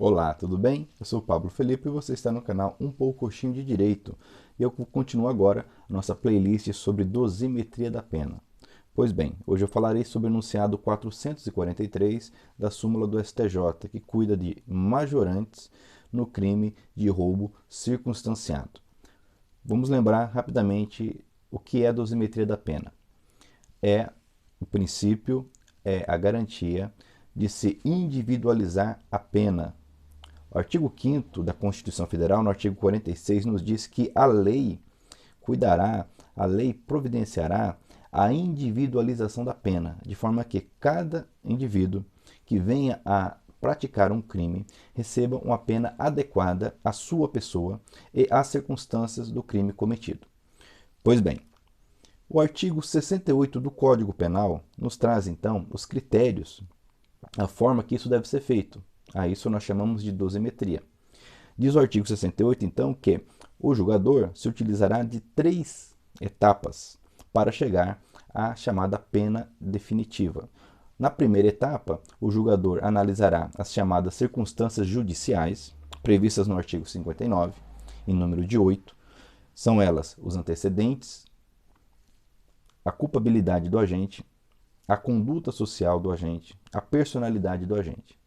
Olá, tudo bem? Eu sou o Pablo Felipe e você está no canal Um Pouquinho de Direito. E eu continuo agora a nossa playlist sobre dosimetria da pena. Pois bem, hoje eu falarei sobre o enunciado 443 da súmula do STJ, que cuida de majorantes no crime de roubo circunstanciado. Vamos lembrar rapidamente o que é dosimetria da pena. É o princípio, é a garantia de se individualizar a pena. O artigo 5º da Constituição Federal, no artigo 46, nos diz que a lei cuidará, a lei providenciará a individualização da pena, de forma que cada indivíduo que venha a praticar um crime receba uma pena adequada à sua pessoa e às circunstâncias do crime cometido. Pois bem, o artigo 68 do Código Penal nos traz então os critérios, a forma que isso deve ser feito. A isso nós chamamos de dosimetria. Diz o artigo 68, então, que o julgador se utilizará de 3 etapas para chegar à chamada pena definitiva. Na primeira etapa, o julgador analisará as chamadas circunstâncias judiciais, previstas no artigo 59, em número de 8. São elas os antecedentes, a culpabilidade do agente, a conduta social do agente, a personalidade do agente,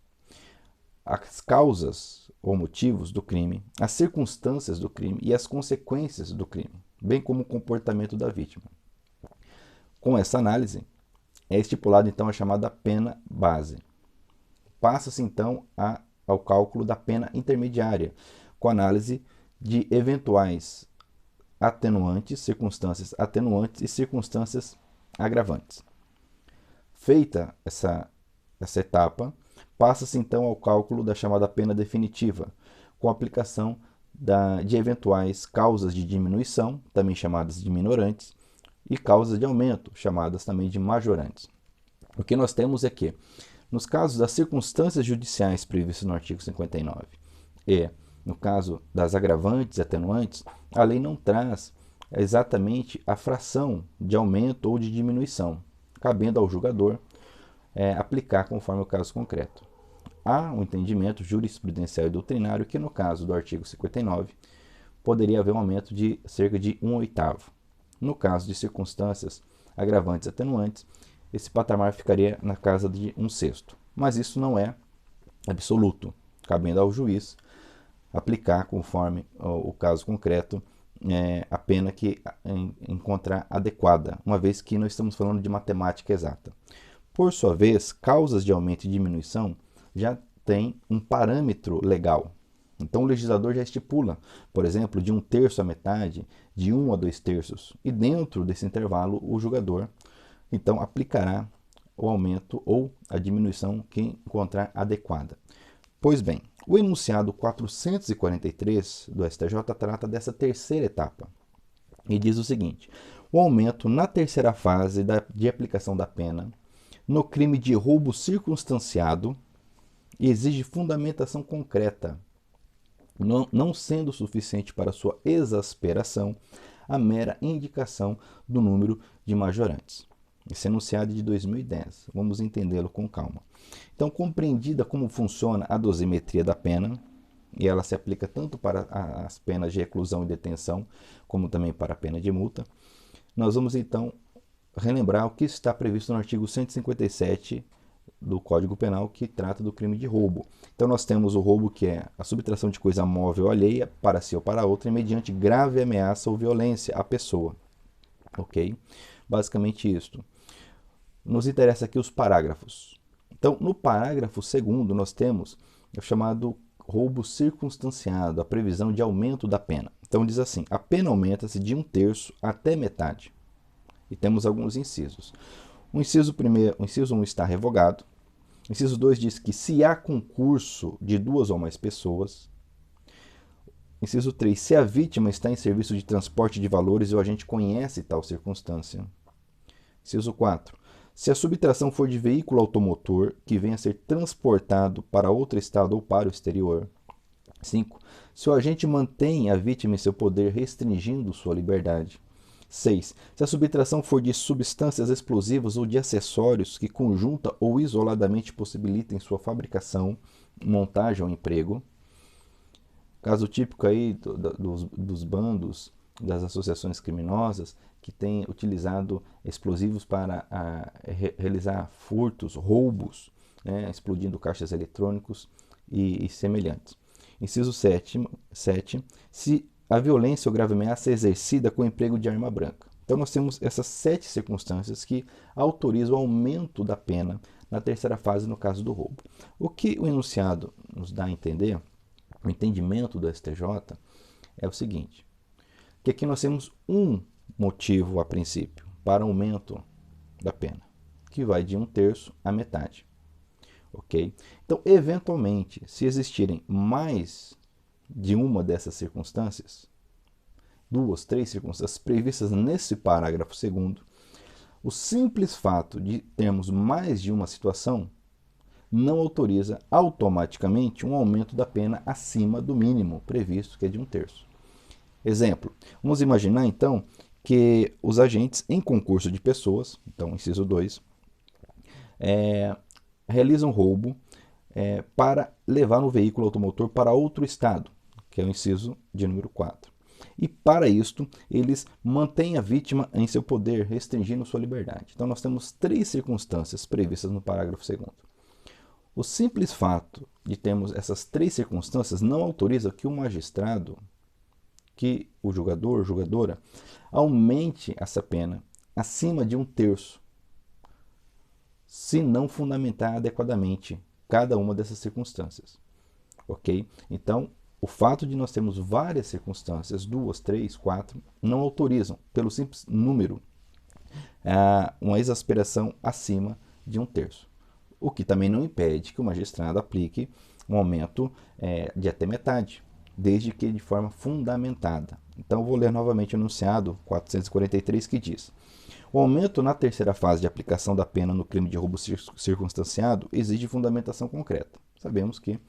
as causas ou motivos do crime, as circunstâncias do crime e as consequências do crime, bem como o comportamento da vítima. Com essa análise, é estipulada então a chamada pena base. Passa-se então ao cálculo da pena intermediária, com análise de eventuais atenuantes, circunstâncias atenuantes e circunstâncias agravantes. Feita essa etapa, passa-se então ao cálculo da chamada pena definitiva, com a aplicação de eventuais causas de diminuição, também chamadas de minorantes, e causas de aumento, chamadas também de majorantes. O que nós temos é que, nos casos das circunstâncias judiciais previstas no artigo 59 e no caso das agravantes e atenuantes, a lei não traz exatamente a fração de aumento ou de diminuição, cabendo ao julgador aplicar conforme o caso concreto. Há um entendimento jurisprudencial e doutrinário que, no caso do artigo 59, poderia haver um aumento de cerca de 1/8. No caso de circunstâncias agravantes e atenuantes, esse patamar ficaria na casa de 1/6. Mas isso não é absoluto, cabendo ao juiz aplicar conforme o caso concreto a pena que encontrar adequada, uma vez que nós estamos falando de matemática exata. Por sua vez, causas de aumento e diminuição já têm um parâmetro legal. Então o legislador já estipula, por exemplo, de 1/3 à metade, de 1 a 2/3, e dentro desse intervalo o julgador então aplicará o aumento ou a diminuição que encontrar adequada. Pois bem, o enunciado 443 do STJ trata dessa terceira etapa e diz o seguinte: o aumento na terceira fase de aplicação da pena no crime de roubo circunstanciado exige fundamentação concreta, não sendo suficiente para sua exasperação a mera indicação do número de majorantes. Esse enunciado é de 2010. Vamos entendê-lo com calma. Então, compreendida como funciona a dosimetria da pena, e ela se aplica tanto para as penas de reclusão e detenção, como também para a pena de multa, nós vamos então relembrar o que está previsto no artigo 157 do Código Penal, que trata do crime de roubo. Então nós temos o roubo, que é a subtração de coisa móvel alheia para si ou para outra, mediante grave ameaça ou violência à pessoa. Ok? Basicamente isto. Nos interessa aqui os parágrafos. Então, no parágrafo 2º, nós temos o chamado roubo circunstanciado, a previsão de aumento da pena. Então, diz assim: a pena aumenta-se de 1/3 até metade. E temos alguns incisos. O inciso 1 está revogado. O inciso 2 diz que se há concurso de 2 ou mais pessoas. Inciso 3, se a vítima está em serviço de transporte de valores e o agente conhece tal circunstância. Inciso 4, se a subtração for de veículo automotor que venha a ser transportado para outro estado ou para o exterior. 5, se o agente mantém a vítima em seu poder restringindo sua liberdade. 6. Se a subtração for de substâncias explosivas ou de acessórios que conjunta ou isoladamente possibilitem sua fabricação, montagem ao emprego. Caso típico aí dos bandos, das associações criminosas que têm utilizado explosivos para realizar furtos, roubos, né, explodindo caixas eletrônicos e semelhantes. Inciso 7, se a violência ou grave ameaça é exercida com o emprego de arma branca. Então nós temos essas 7 circunstâncias que autorizam o aumento da pena na terceira fase no caso do roubo. O que o enunciado nos dá a entender, o entendimento do STJ, é o seguinte, que aqui nós temos um motivo a princípio para aumento da pena, que vai de 1/3 à metade. Ok? Então, eventualmente, se existirem mais de uma dessas circunstâncias, 2, 3 circunstâncias previstas nesse parágrafo 2º, o simples fato de termos mais de uma situação não autoriza automaticamente um aumento da pena acima do mínimo previsto, que é de 1/3. Exemplo, vamos imaginar então que os agentes em concurso de pessoas, então inciso 2, realizam roubo para levar um veículo automotor para outro estado, que é o inciso de número 4. E para isto, eles mantêm a vítima em seu poder, restringindo sua liberdade. Então nós temos 3 circunstâncias previstas no parágrafo 2º. O simples fato de termos essas 3 circunstâncias não autoriza que o magistrado, que o julgador, julgadora, aumente essa pena acima de 1/3, se não fundamentar adequadamente cada uma dessas circunstâncias. Ok? Então, o fato de nós termos várias circunstâncias, 2, 3, 4, não autorizam, pelo simples número, uma exasperação acima de 1/3. O que também não impede que o magistrado aplique um aumento de até metade, desde que de forma fundamentada. Então, vou ler novamente o enunciado 443, que diz: o aumento na terceira fase de aplicação da pena no crime de roubo circunstanciado exige fundamentação concreta. Sabemos que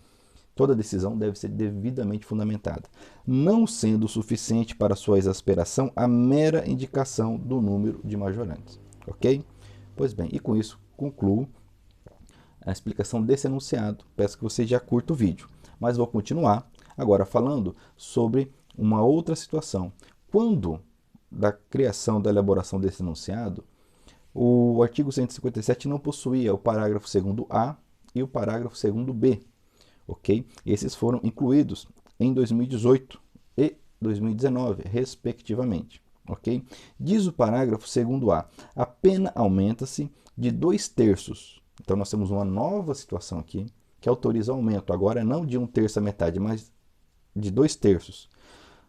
toda decisão deve ser devidamente fundamentada, não sendo suficiente para sua exasperação a mera indicação do número de majorantes. Ok? Pois bem, e com isso concluo a explicação desse enunciado. Peço que você já curta o vídeo, mas vou continuar agora falando sobre uma outra situação. Quando da criação, da elaboração desse enunciado, o artigo 157 não possuía o parágrafo 2º-A e o parágrafo 2º-B. Ok? Esses foram incluídos em 2018 e 2019, respectivamente. Ok? Diz o parágrafo 2º-A: a pena aumenta-se de 2/3. Então, nós temos uma nova situação aqui que autoriza o aumento, agora não de 1/3 à metade, mas de 2/3.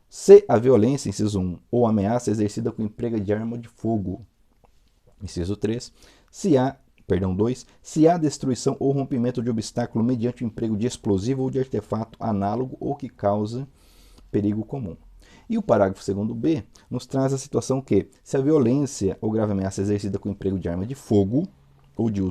Se a violência, inciso 1, ou ameaça exercida com emprego de arma de fogo, inciso 3, se há destruição ou rompimento de obstáculo mediante o emprego de explosivo ou de artefato análogo ou que causa perigo comum. E o parágrafo 2º-B nos traz a situação que, se a violência ou grave ameaça exercida com emprego de arma de fogo ou de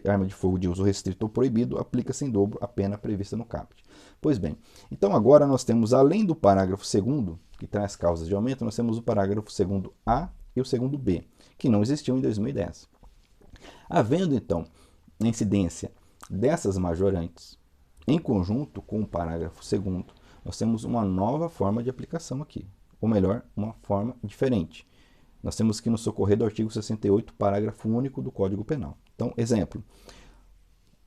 arma de fogo de uso restrito ou proibido, aplica-se em dobro a pena prevista no caput. Pois bem, então agora nós temos, além do parágrafo 2º, que traz causas de aumento, nós temos o parágrafo 2º-A e o 2º-B, que não existiam em 2010. Havendo, então, a incidência dessas majorantes, em conjunto com o parágrafo 2º, nós temos uma nova forma de aplicação aqui, ou melhor, uma forma diferente. Nós temos que nos socorrer do artigo 68, parágrafo único do Código Penal. Então, exemplo,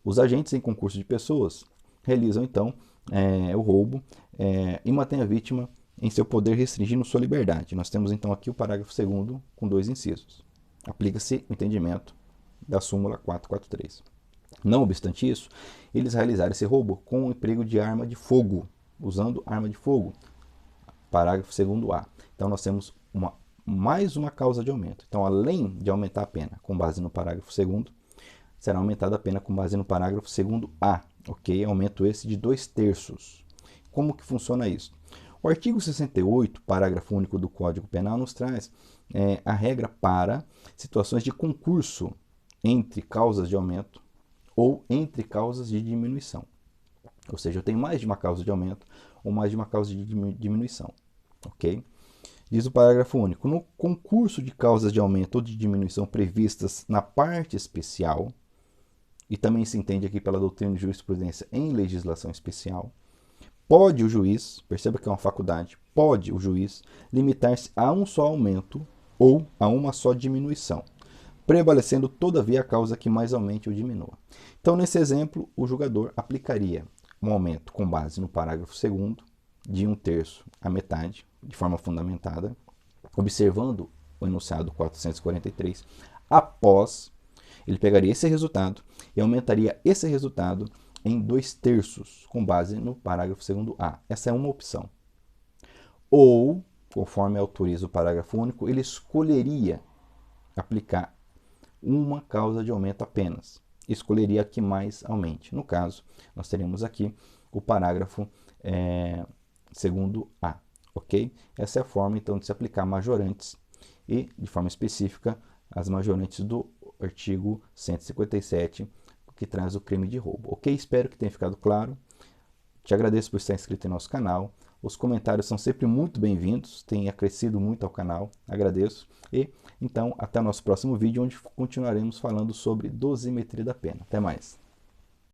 os agentes em concurso de pessoas realizam, então, o roubo e mantêm a vítima em seu poder, restringindo sua liberdade. Nós temos, então, aqui o parágrafo 2º com 2 incisos. Aplica-se o entendimento da súmula 443. Não obstante isso, eles realizaram esse roubo com o emprego de arma de fogo, usando arma de fogo. Parágrafo 2º-A. Então, nós temos mais uma causa de aumento. Então, além de aumentar a pena com base no parágrafo 2º, será aumentada a pena com base no parágrafo 2º-A. Ok? Aumento esse de 2/3. Como que funciona isso? O artigo 68, parágrafo único do Código Penal, nos traz a regra para situações de concurso entre causas de aumento ou entre causas de diminuição. Ou seja, eu tenho mais de uma causa de aumento ou mais de uma causa de diminuição. Ok? Diz o parágrafo único: no concurso de causas de aumento ou de diminuição previstas na parte especial, e também se entende aqui pela doutrina de jurisprudência em legislação especial, pode o juiz, perceba que é uma faculdade, pode o juiz limitar-se a um só aumento ou a uma só diminuição, prevalecendo todavia a causa que mais aumente ou diminua. Então, nesse exemplo, o julgador aplicaria um aumento com base no parágrafo 2º, de 1/3 à metade, de forma fundamentada, observando o enunciado 443, após, ele pegaria esse resultado e aumentaria esse resultado em 2/3, com base no parágrafo 2º-A. Essa é uma opção. Ou, conforme autoriza o parágrafo único, ele escolheria aplicar uma causa de aumento apenas. Escolheria a que mais aumente. No caso, nós teremos aqui o parágrafo 2º-A. Ok? Essa é a forma, então, de se aplicar majorantes e, de forma específica, as majorantes do artigo 157, que traz o crime de roubo. Ok? Espero que tenha ficado claro. Te agradeço por estar inscrito em nosso canal. Os comentários são sempre muito bem-vindos, tem acrescido muito ao canal, agradeço. E então, até o nosso próximo vídeo, onde continuaremos falando sobre dosimetria da pena. Até mais!